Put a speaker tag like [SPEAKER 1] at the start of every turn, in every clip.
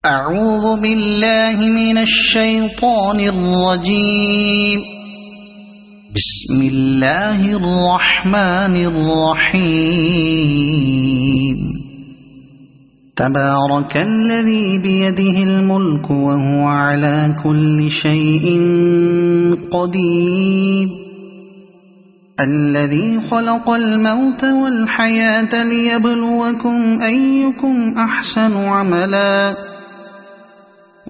[SPEAKER 1] أعوذ بالله من الشيطان الرجيم. بسم الله الرحمن الرحيم. تبارك الذي بيده الملك وهو على كل شيء قدير. الذي خلق الموت والحياة ليبلوكم أيكم أحسن عملا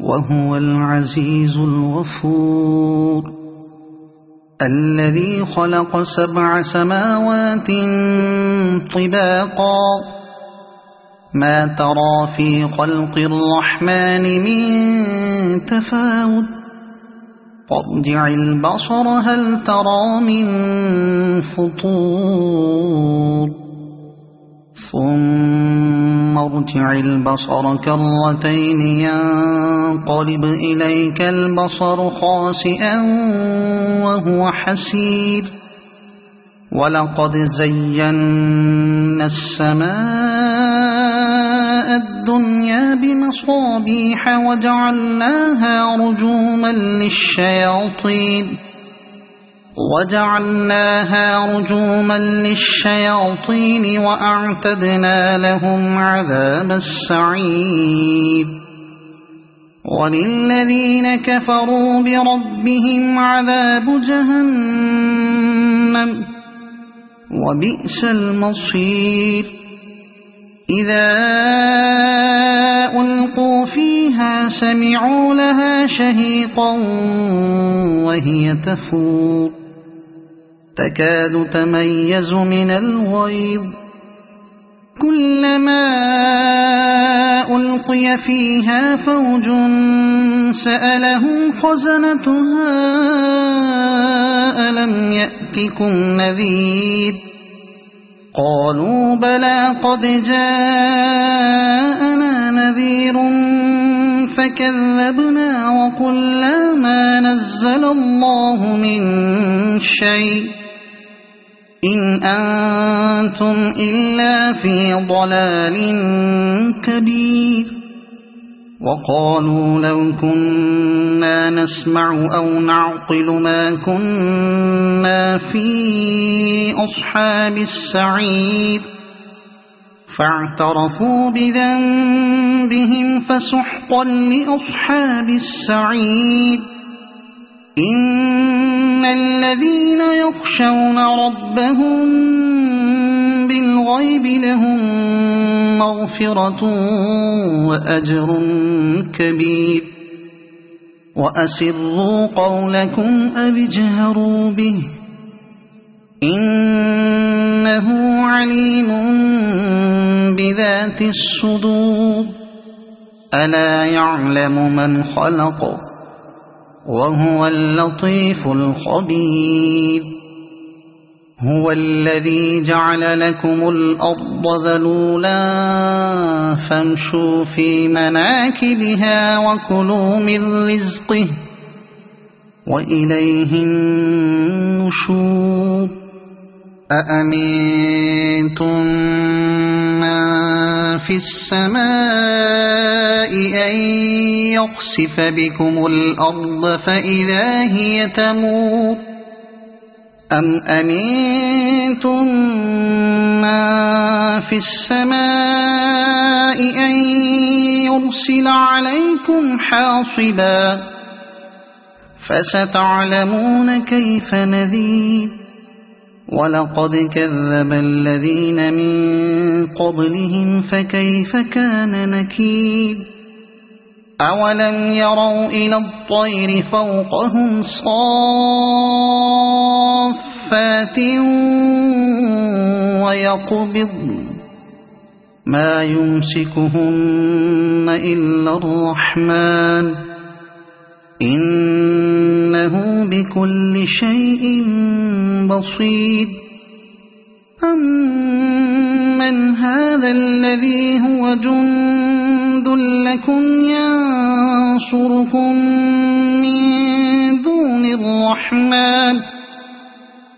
[SPEAKER 1] وهو العزيز الغفور. الذي خلق 7 سماوات طباقا ما ترى في خلق الرحمن من تفاوت فارجع البصر هل ترى من فطور ثم ارجع البصر كرتين ينقلب إليك البصر خاسئا وهو حسير. ولقد زينا السماء الدنيا بمصابيح وجعلناها رجوما للشياطين وأعتدنا لهم عذاب السعير. وللذين كفروا بربهم عذاب جهنم وبئس المصير. إذا ألقوا فيها سمعوا لها شهيقا وهي تفور تكاد تميز من الغيظ. كلما ألقي فيها فوج سألهم خزنتها ألم يأتكم نذير قالوا بلى قد جاءنا نذير فكذبنا وقلنا ما نزل الله من شيء إن أنتم إلا في ضلال كبير. وقالوا لو كنا نسمع أو نعقل ما كنا في أصحاب السعير فاعترفوا بذنبهم فسحقا لأصحاب السعير. إن الذين يخشون ربهم بالغيب لهم مغفرة وأجر كبير. وأسروا قولكم أو اجهروا به إنه عليم بذات الصدور. ألا يعلم من خلق وهو اللطيف الخبير. هو الذي جعل لكم الأرض ذلولا فامشوا في مناكبها وكلوا من رزقه وإليه النشور. أأمنتم من في السماء أن يخسف بكم الأرض فإذا هي تمور أم أمنتم من في السماء أن يرسل عليكم حاصبا فستعلمون كيف نذير. ولقد كذب الذين من قبلهم فكيف كان نكير. أولم يروا إلى الطير فوقهم صافات ويقبضن ما يمسكهن إلا الرحمن إنه بكل شيء بصير. أمن هذا الذي هو جند لكم ينصركم من دون الرحمن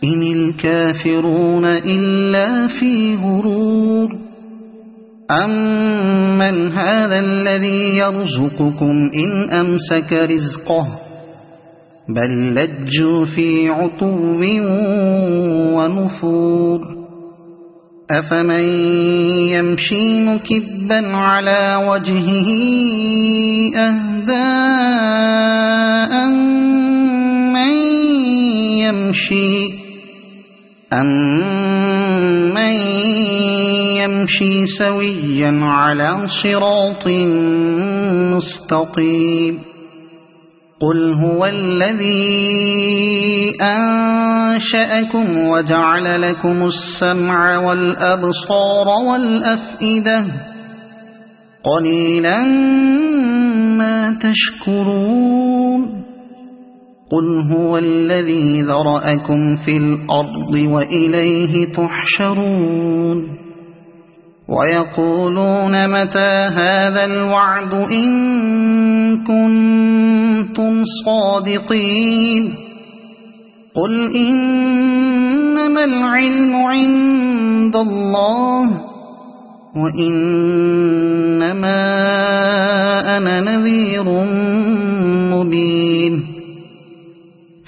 [SPEAKER 1] إن الكافرون إلا في غرور. أَمَّنْ هَذَا الَّذِي يَرْزُقُكُمْ إِنْ أَمْسَكَ رِزْقَهُ بَل لَّجُّوا فِي عُتُوٍّ وَنُفُورٍ أَفَمَن يَمْشِي مُكِبًّا عَلَى وَجْهِهِ أَهْدَىٰ أَمَّن يَمْشِي سَوِيًّا عَلَى صِرَاطٍ مُّسْتَقِيمٍ قُلْ هُوَ الَّذِي أَنشَأَكُمْ وَجَعَلَ لَكُمُ السَّمْعَ وَالْأَبْصَارَ وَالْأَفْئِدَةَ قَلِيلًا مَّا تَشْكُرُونَ قُلْ هُوَ الَّذِي ذَرَأَكُمْ فِي الْأَرْضِ وَإِلَيْهِ تُحْشَرُونَ وَيَقُولُونَ مَتَىٰ هَٰذَا الْوَعْدُ إِن كُنتُمْ صَادِقِينَ قُلْ إِنَّمَا الْعِلْمُ عِندَ اللَّهِ وَإِنَّمَا أَنَا نَذِيرٌ مُّبِينٌ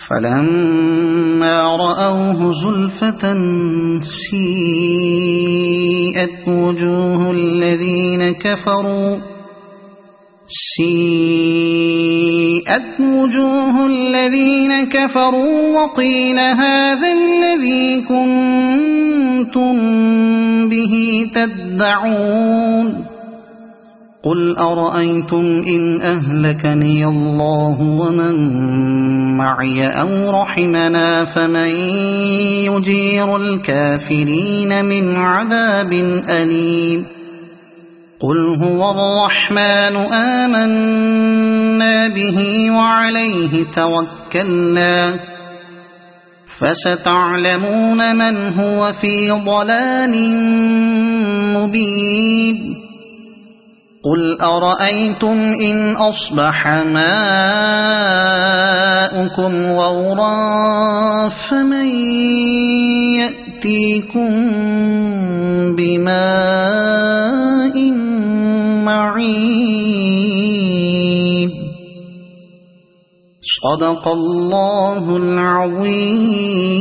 [SPEAKER 1] فَلَمَّا رَأَوْهُ زُلْفَةً سِيئَتْ وُجُوهُ الَّذِينَ كَفَرُوا وَقِيلَ هَٰذَا الَّذِي كُنتُم بِهِ تَدَّعُونَ قُلْ أَرَأَيْتُمْ إِنْ أَهْلَكَنِيَ اللَّهُ وَمَن مَّعِيَ أَوْ رَحِمَنَا فَمَن يُجِيرُ الْكَافِرِينَ مِنْ عَذَابٍ أَلِيمٍ قُلْ هُوَ الرَّحْمَٰنُ آمَنَّا بِهِ وَعَلَيْهِ تَوَكَّلْنَا فَسَتَعْلَمُونَ مَنْ هُوَ فِي ضَلَالٍ مُّبِينٍ قُلْ أَرَأَيْتُمْ إِنْ أَصْبَحَ مَاؤُكُمْ غَوْرًا فَمَن يَأْتِيكُم بِمَاءٍ مَّعِينٍ صَدَقَ اللَّهُ الْعَظِيمُ.